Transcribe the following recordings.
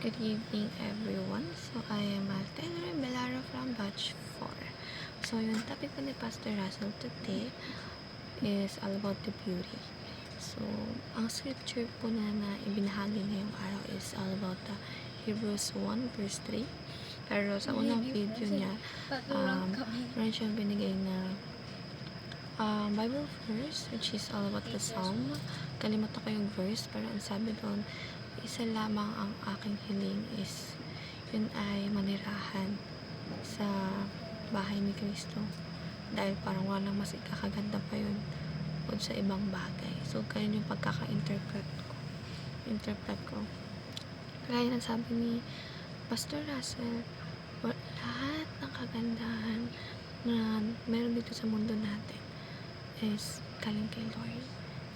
Good evening everyone. So I am Taylor Belara from Batch 4. So yung topic ko ni Pastor Russell today is all about the beauty. So ang scripture po na ibinahagi ngayong araw is all about the Hebrews 1 verse 3. Pero sa unang video niya, meron siyang binigay na Bible verse which is all about the Psalm. Kalimutan ko yung verse pero ang sabi doon, isa lamang ang aking hiling is yun ay manirahan sa bahay ni Kristo dahil parang walang mas ikakaganda pa yun o sa ibang bagay. So ganyan yung pagkaka-interpret ko. Kaya ng sabi ni Pastor Russell, lahat ng kagandahan na meron dito sa mundo natin is galing kay Lord.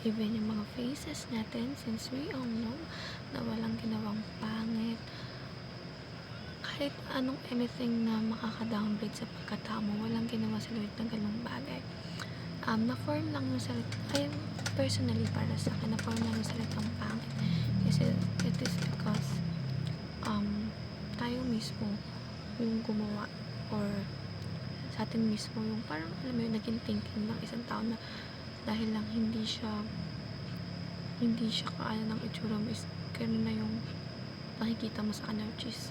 Even yung mga faces natin, since we all know na walang ginawang pangit, kahit anong anything na makaka-downgrade sa pagkatao mo, walang ginawa sa Lord ng ganung bagay. Na-form lang yung salita, ay personally para sa akin, na-form lang yung salitang pangit. Kasi it is because tayo mismo yung gumawa or sa atin mismo yung parang alam mo yung naging thinking ng isang tao na dahil lang hindi siya kaano ng itsura mo is gano'n na yung nakikita mo sa kanya which is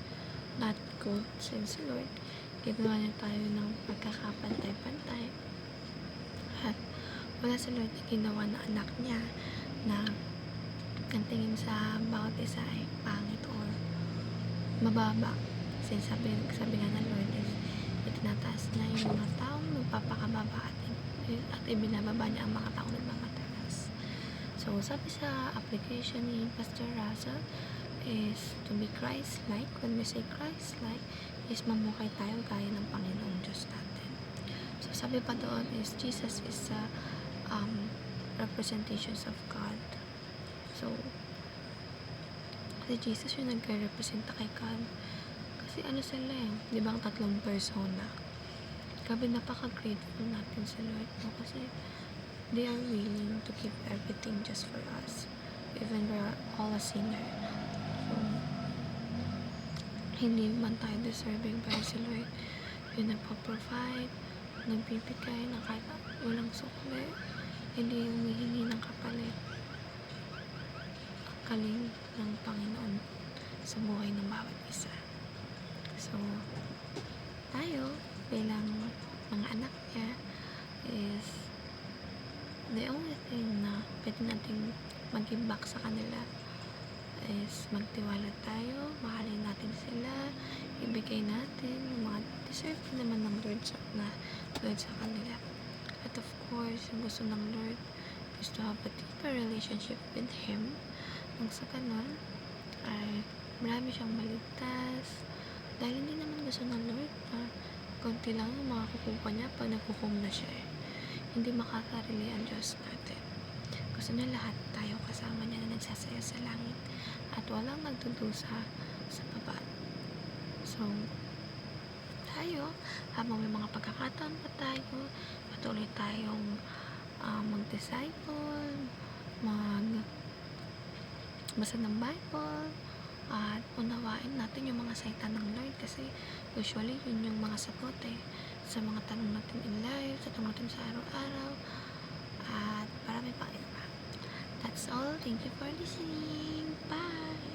not good since Lord ginawa niya tayo ng pagkakapantay-pantay at wala sa Lord na ginawa na anak niya na ang tingin sa bawat isa ay pangit or mababa since sabi nga ng Lord is itinataas niya yung mga taong nagpapakababa at ibinababa niya ang mga taong nagmamataas. So, sabi sa application ni Pastor Russell is to be Christ-like. When we say Christ-like, is mamukay tayo gaya ng Panginoong Diyos natin. So, sabi pa doon is Jesus is a representations of God. So, si Jesus yung nagre-representa kay God. Kasi ano sila di ba ang tatlong persona? Grabe, napaka-grateful natin sa Lord no? Kasi they are willing to give everything just for us even we're all a sinner. So hindi man tayo deserving pero si Lord yung nagpa-provide, nagbibigay ng kahit walang sukli, hindi humihingi ng kapalit. Ang galing ng Panginoon sa buhay ng bawat isa. So tayo bilang mga anak niya is the only thing na pwede natin mag-give back sa kanila is magtiwala tayo, mahalin natin sila, ibigay natin yung mga deserve naman ng Lord sa kanila. At of course, yung gusto ng Lord is to have a deeper relationship with Him. Nang sa ganun ay marami siyang maligtas dahil hindi naman gusto ng Lord na konti lang yung makakukuha niya pag naghukom na siya Hindi makakarili ang Diyos natin. Gusto niya lahat tayo kasama niya na nagsasaya sa langit at walang nagdudusa sa baba. So, tayo, habang may mga pagkakataon pa tayo, patuloy tayong mag-disciple, magbasa ng Bible, at unawain natin yung mga salita ng Lord kasi usually yun yung mga sagot sa mga tanong natin in life, sa tanong natin sa araw-araw at marami pa iba. That's all. Thank you for listening. Bye!